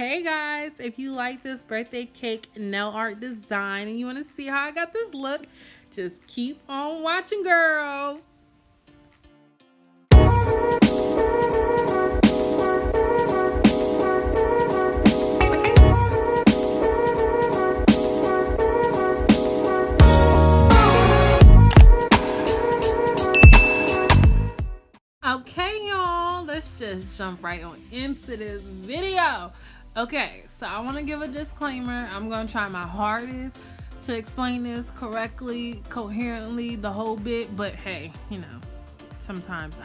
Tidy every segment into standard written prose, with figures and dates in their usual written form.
Hey guys, if you like this birthday cake nail art design and you want to see how I got this look, just keep on watching, girl. Okay, y'all, let's just jump right on into this video. Okay, so I want to give a disclaimer. I'm going to try my hardest to explain this correctly, coherently, the whole bit, but hey, you know, sometimes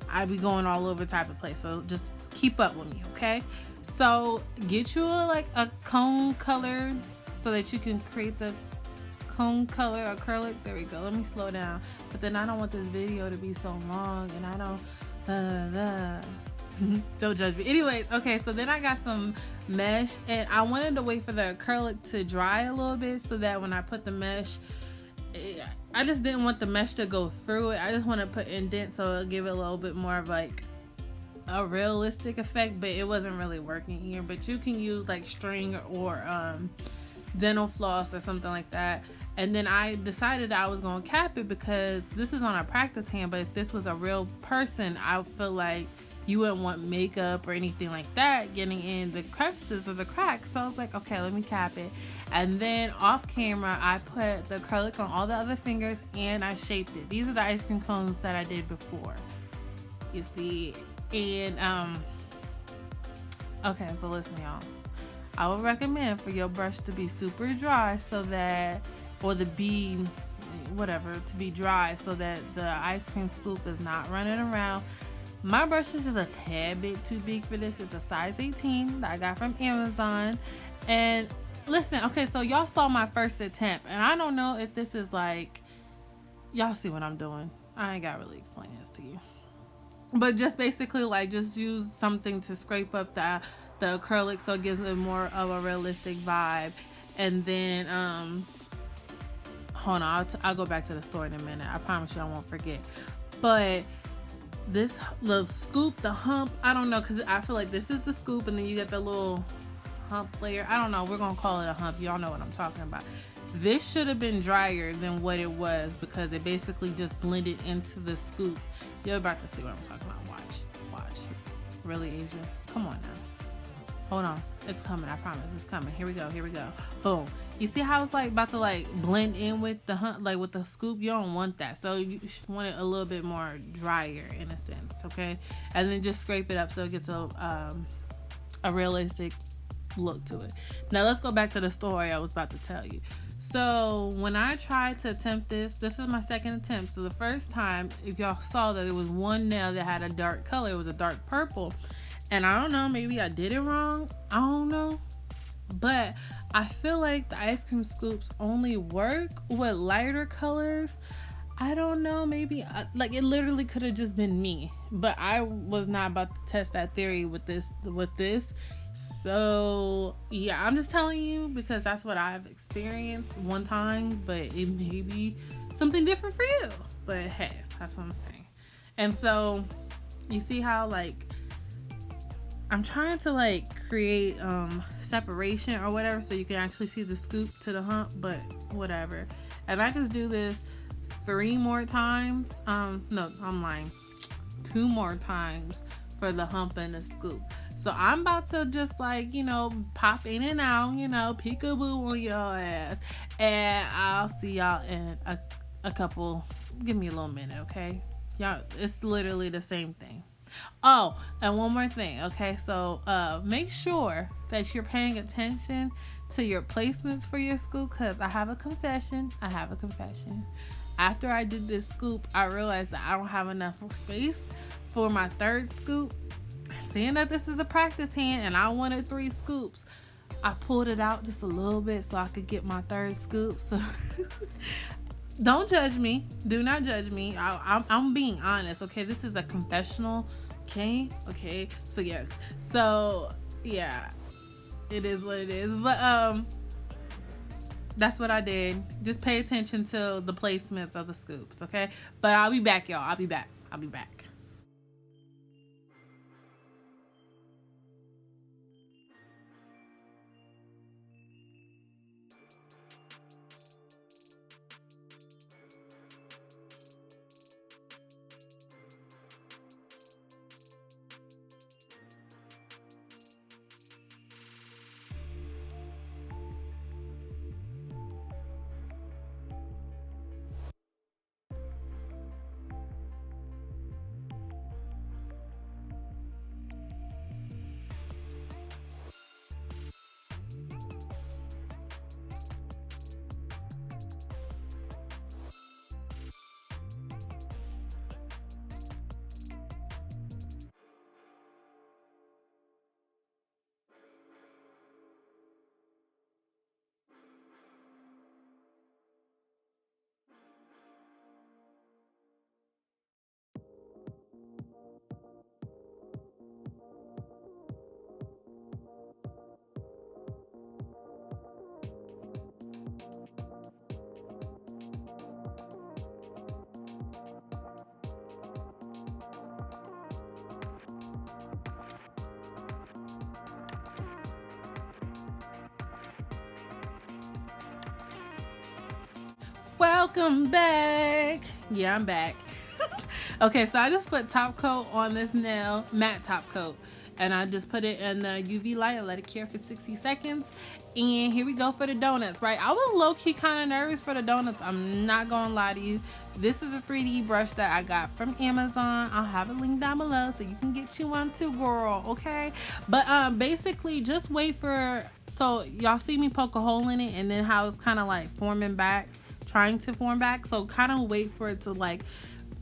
I be going all over type of place, so just keep up with me, okay? So get you a cone color so that you can create the cone color acrylic. There we go. Let me slow down, but then I don't want this video to be so long, and I don't don't judge me. Anyways, okay, so then I got some mesh, and I wanted to wait for the acrylic to dry a little bit so that when I put the mesh, I just didn't want the mesh to go through it. I just want to put indents so it'll give it a little bit more of like a realistic effect, but it wasn't really working here. But you can use like string or dental floss or something like that. And then I decided I was going to cap it because this is on a practice hand, but if this was a real person, I feel like you wouldn't want makeup or anything like that getting in the crevices or the cracks. So I was like, okay, let me cap it. And then off camera, I put the acrylic on all the other fingers and I shaped it. These are the ice cream cones that I did before, you see. And okay, so listen, y'all, I would recommend for your brush to be super dry so that, or the bead, whatever, to be dry so that the ice cream scoop is not running around. My brush is just a tad bit too big for this. It's a size 18 that I got from Amazon. And listen, okay, so y'all saw my first attempt, and I don't know if this is like, y'all see what I'm doing. I ain't got really explain this to you. But just basically like just use something to scrape up the acrylic so it gives it more of a realistic vibe. And then hold on, I'll go back to the store in a minute. I promise you I won't forget. But this little scoop, the hump, I don't know, because I feel like this is the scoop and then you get the little hump layer. I don't know, we're gonna call it a hump. Y'all know what I'm talking about. This should have been drier than what it was because it basically just blended into the scoop. You're about to see what I'm talking about. Watch. Really, Asia? Come on now. Hold on. It's coming. I promise. It's coming. Here we go. Boom. You see how it's like about to like blend in with the like with the scoop? You don't want that. So you want it a little bit more drier in a sense, okay? And then just scrape it up so it gets a realistic look to it. Now let's go back to the story I was about to tell you. So when I tried to attempt this is my second attempt. So the first time, if y'all saw that, it was one nail that had a dark color. It was a dark purple. And I don't know, maybe I did it wrong. I don't know. But I feel like the ice cream scoops only work with lighter colors. I don't know, maybe like it literally could have just been me. But I was not about to test that theory with this. So yeah, I'm just telling you because that's what I've experienced one time, but it may be something different for you. But hey, that's what I'm saying. And so you see how like I'm trying to like create separation or whatever so you can actually see the scoop to the hump, but whatever. And I just do this 3 more times. No, I'm lying. 2 more times for the hump and the scoop. So I'm about to just like, you know, pop in and out, you know, peekaboo on your ass. And I'll see y'all in a couple, give me a little minute, okay? Y'all, it's literally the same thing. Oh, and one more thing, okay? So make sure that you're paying attention to your placements for your scoop, because I have a confession. After I did this scoop, I realized that I don't have enough space for my third scoop. Seeing that this is a practice hand and I wanted 3 scoops, I pulled it out just a little bit so I could get my third scoop. So don't judge me. Do not judge me. I'm being honest, okay? This is a confessional, okay? So yes. So yeah, it is what it is. But that's what I did. Just pay attention to the placements of the scoops, okay? But I'll be back, y'all. I'll be back. Welcome back. Yeah, I'm back. Okay, so I just put top coat on this nail, matte top coat, and I just put it in the UV light and let it cure for 60 seconds. And here we go for the donuts, right? I was low-key kind of nervous for the donuts. I'm not gonna lie to you. This is a 3D brush that I got from Amazon. I'll have a link down below so you can get you one too, girl, okay? But basically just wait for, so y'all see me poke a hole in it and then how it's kind of like forming back, trying to form back. So kind of wait for it to like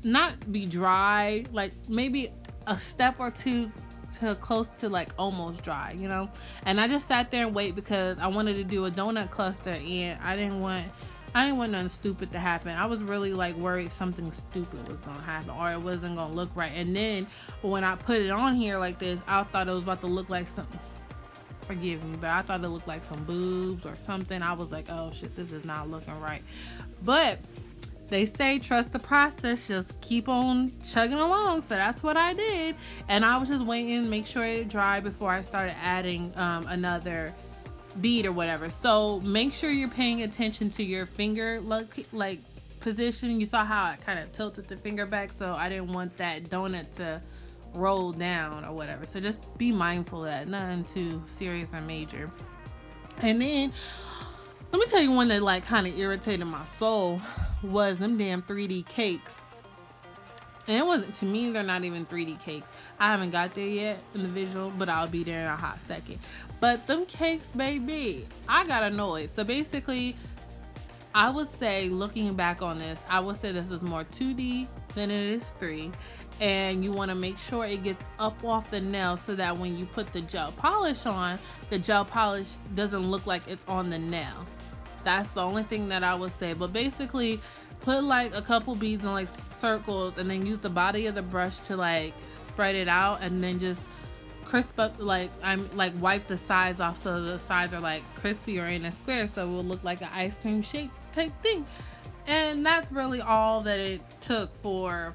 not be dry, like maybe a step or two to close to like almost dry, you know. And I just sat there and wait because I wanted to do a donut cluster and I didn't want nothing stupid to happen. I was really like worried something stupid was gonna happen or it wasn't gonna look right. And then when I put it on here like this, I thought it was about to look like something, forgive me, but I thought it looked like some boobs or something. I was like, oh shit, this is not looking right. But they say trust the process, just keep on chugging along. So that's what I did, and I was just waiting, make sure it dried before I started adding another bead or whatever. So make sure you're paying attention to your finger like position. You saw how I kind of tilted the finger back, so I didn't want that donut to roll down or whatever. So just be mindful of that, nothing too serious or major. And then let me tell you one that like kind of irritated my soul was them damn 3D cakes. And it wasn't, to me, they're not even 3D cakes. I haven't got there yet in the visual, but I'll be there in a hot second. But them cakes, baby, I got annoyed. So basically, I would say, looking back on this, I would say this is more 2D than it is 3. And you want to make sure it gets up off the nail so that when you put the gel polish on, the gel polish doesn't look like it's on the nail. That's the only thing that I would say. But basically, put like a couple beads in like circles and then use the body of the brush to like spread it out and then just crisp up, like wipe the sides off so the sides are like crispy or in a square, so it will look like an ice cream shape type thing. And that's really all that it took for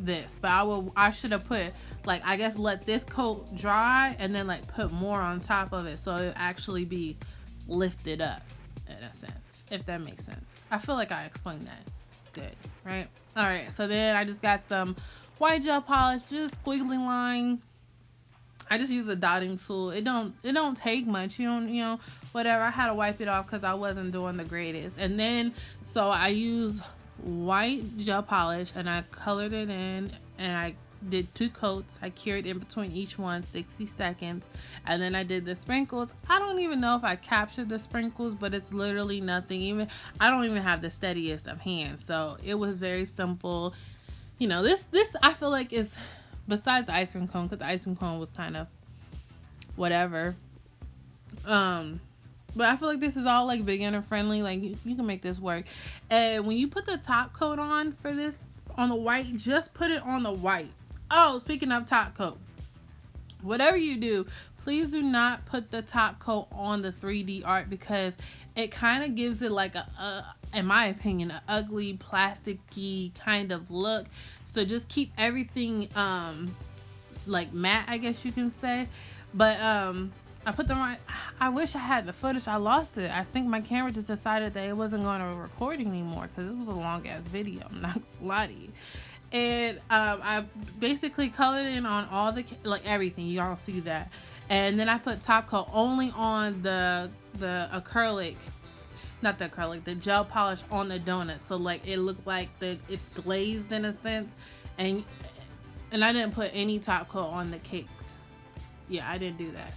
this. But I should have put like, I guess, let this coat dry and then like put more on top of it so it actually be lifted up in a sense, if that makes sense. I feel like I explained that good, right? All right, so then I just got some white gel polish, just squiggly line. I just use a dotting tool. It don't take much. You know, whatever. I had to wipe it off because I wasn't doing the greatest. And then so I use white gel polish and I colored it in and I did 2 coats. I cured in between each one 60 seconds, and then I did the sprinkles. I don't even know if I captured the sprinkles, but it's literally nothing. Even I don't even have the steadiest of hands, so it was very simple. You know, this I feel like is, besides the ice cream cone, because the ice cream cone was kind of whatever, but I feel like this is all like beginner friendly. Like you can make this work. And when you put the top coat on for this on the white, just put it on the white. Oh, speaking of top coat, whatever you do, please do not put the top coat on the 3D art because it kind of gives it like in my opinion, an ugly plasticky kind of look. So just keep everything like matte, I guess you can say. But I put them right. I wish I had the footage. I lost it. I think my camera just decided that it wasn't going to record anymore because it was a long ass video. I'm not gonna lie to you. And I basically colored in on all the everything. Y'all see that. And then I put top coat only on the acrylic, not the acrylic, the gel polish on the donut. So like it looked like it's glazed in a sense. And I didn't put any top coat on the cakes. Yeah, I didn't do that.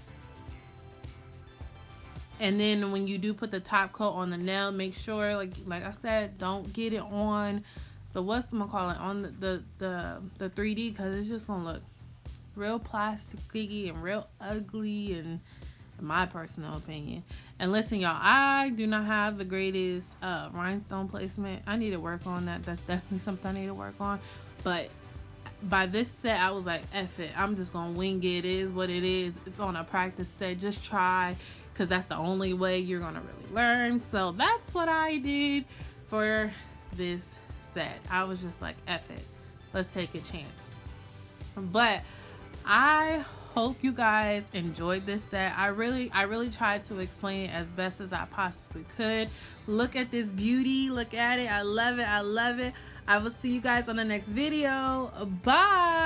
And then when you do put the top coat on the nail, make sure, like I said, don't get it on the on the 3D, because it's just gonna look real plasticky and real ugly, and in my personal opinion. And listen, y'all, I do not have the greatest rhinestone placement. I need to work on that. That's definitely something I need to work on. But by this set, I was like, F it. I'm just gonna wing it. It is what it is. It's on a practice set. Just try, because that's the only way you're gonna really learn. So that's what I did for this set. I was just like, F it. Let's take a chance. But I hope you guys enjoyed this set. I really tried to explain it as best as I possibly could. Look at this beauty. Look at it. I love it. I love it. I will see you guys on the next video. Bye.